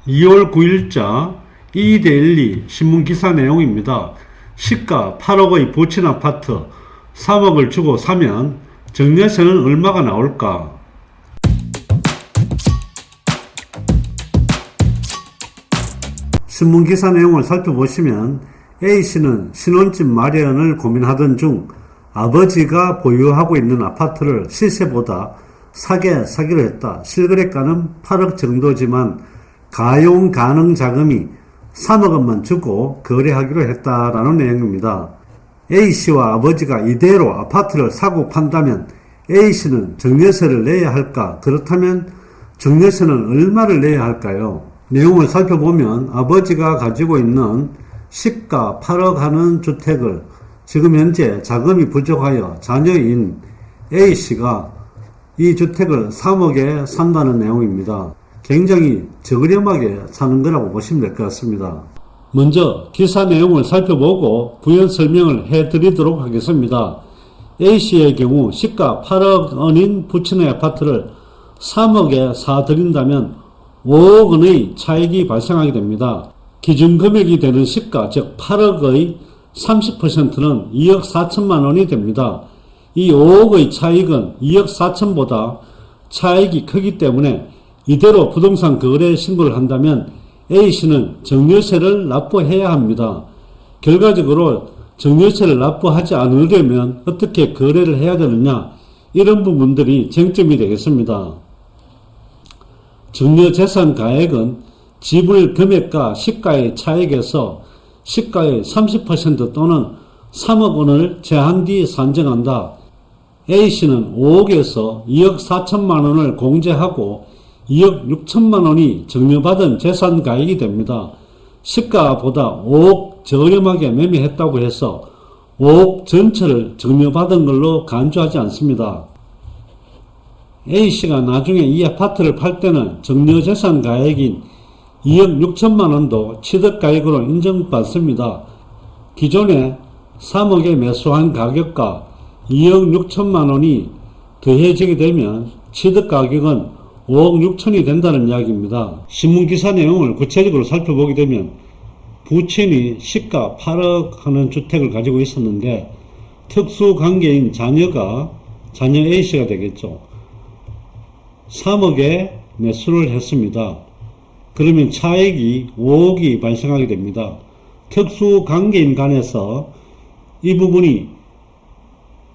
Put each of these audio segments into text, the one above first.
2월 9일자 2대12 신문기사 내용입니다. 시가 8억의 부친 아파트 3억을 주고 사면 정리세는 얼마가 나올까? 신문기사 내용을 살펴보시면 A씨는 신혼집 마련을 고민하던 중 아버지가 보유하고 있는 아파트를 시세보다 싸게 사기로 했다. 실거래가는 8억 정도지만 가용 가능 자금이 3억 원만 주고 거래하기로 했다라는 내용입니다. A씨와 아버지가 이대로 아파트를 사고 판다면 A씨는 정려세를 내야 할까? 그렇다면 정려세는 얼마를 내야 할까요? 내용을 살펴보면 아버지가 가지고 있는 시가 8억 하는 주택을 지금 현재 자금이 부족하여 자녀인 A씨가 이 주택을 3억에 산다는 내용입니다. 굉장히 저렴하게 사는 거라고 보시면 될 것 같습니다. 먼저 기사 내용을 살펴보고 부연 설명을 해드리도록 하겠습니다. A씨의 경우 시가 8억 원인 부친의 아파트를 3억에 사들인다면 5억 원의 차익이 발생하게 됩니다. 기준 금액이 되는 시가 즉 8억의 30%는 2억 4천만 원이 됩니다. 이 5억의 차익은 2억 4천보다 차익이 크기 때문에 이대로 부동산 거래 신고를 한다면 A씨는 정려세를 납부해야 합니다. 결과적으로 정려세를 납부하지 않으려면 어떻게 거래를 해야 되느냐, 이런 부분들이 쟁점이 되겠습니다. 정려재산 가액은 지불 금액과 시가의 차익에서 시가의 30% 또는 3억 원을 제한 뒤 산정한다. A씨는 5억에서 2억 4천만 원을 공제하고 2억 6천만 원이 정려받은 재산 가액이 됩니다. 시가보다 5억 저렴하게 매매했다고 해서 5억 전체를 정려받은 걸로 간주하지 않습니다. A씨가 나중에 이 아파트를 팔 때는 정려재산 가액인 2억 6천만 원도 취득가액으로 인정받습니다. 기존에 3억에 매수한 가격과 2억 6천만 원이 더해지게 되면 취득가격은 5억 6천이 된다는 이야기입니다. 신문기사 내용을 구체적으로 살펴보게 되면 부친이 시가 8억 하는 주택을 가지고 있었는데 특수관계인 자녀 A씨가 되겠죠. 3억에 매수를 했습니다. 그러면 차익이 5억이 발생하게 됩니다. 특수관계인 간에서 이 부분이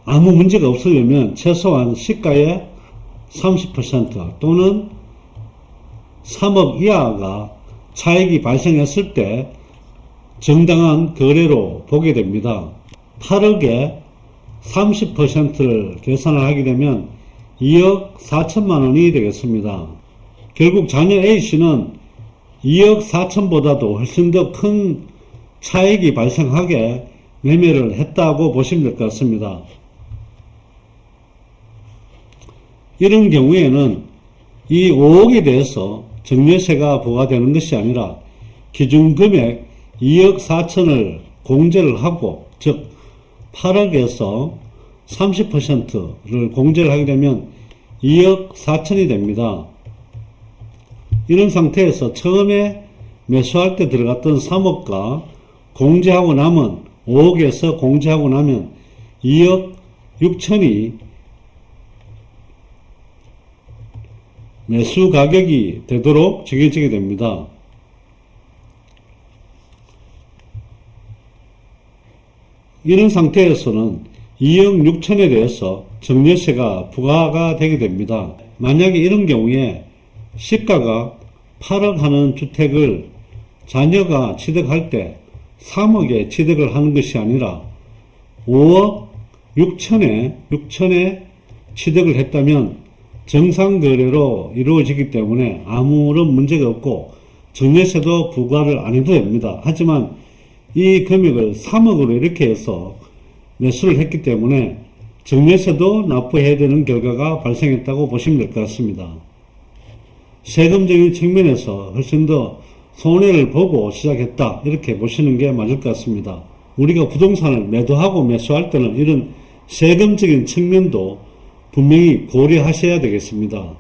아무 문제가 없으려면 최소한 시가의 30% 또는 3억 이하가 차익이 발생했을 때 정당한 거래로 보게 됩니다. 8억에 30%를 계산을 하게 되면 2억 4천만 원이 되겠습니다. 결국 자녀 A씨는 2억 4천보다도 훨씬 더 큰 차익이 발생하게 매매를 했다고 보시면 될 것 같습니다. 이런 경우에는 이 5억에 대해서 정려세가 부과되는 것이 아니라 기준금액 2억 4천을 공제를 하고, 즉 8억에서 30%를 공제를 하게 되면 2억 4천이 됩니다. 이런 상태에서 처음에 매수할 때 들어갔던 3억과 공제하고 남은 5억에서 공제하고 나면 2억 6천이 매수 가격이 되도록 정해지게 됩니다. 이런 상태에서는 2억 6천에 대해서 정려세가 부과가 되게 됩니다. 만약에 이런 경우에 시가가 8억 하는 주택을 자녀가 취득할 때 3억에 취득을 하는 것이 아니라 5억 6천에 취득을 했다면 정상거래로 이루어지기 때문에 아무런 문제가 없고 정려세도 부과를 안 해도 됩니다. 하지만 이 금액을 3억으로 이렇게 해서 매수를 했기 때문에 정려세도 납부해야 되는 결과가 발생했다고 보시면 될 것 같습니다. 세금적인 측면에서 훨씬 더 손해를 보고 시작했다, 이렇게 보시는 게 맞을 것 같습니다. 우리가 부동산을 매도하고 매수할 때는 이런 세금적인 측면도 분명히 고려하셔야 되겠습니다.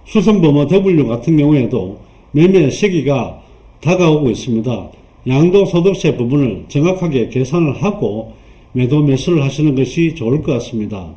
수성범어 W 같은 경우에도 매매 시기가 다가오고 있습니다. 양도소득세 부분을 정확하게 계산을 하고 매도 매수를 하시는 것이 좋을 것 같습니다.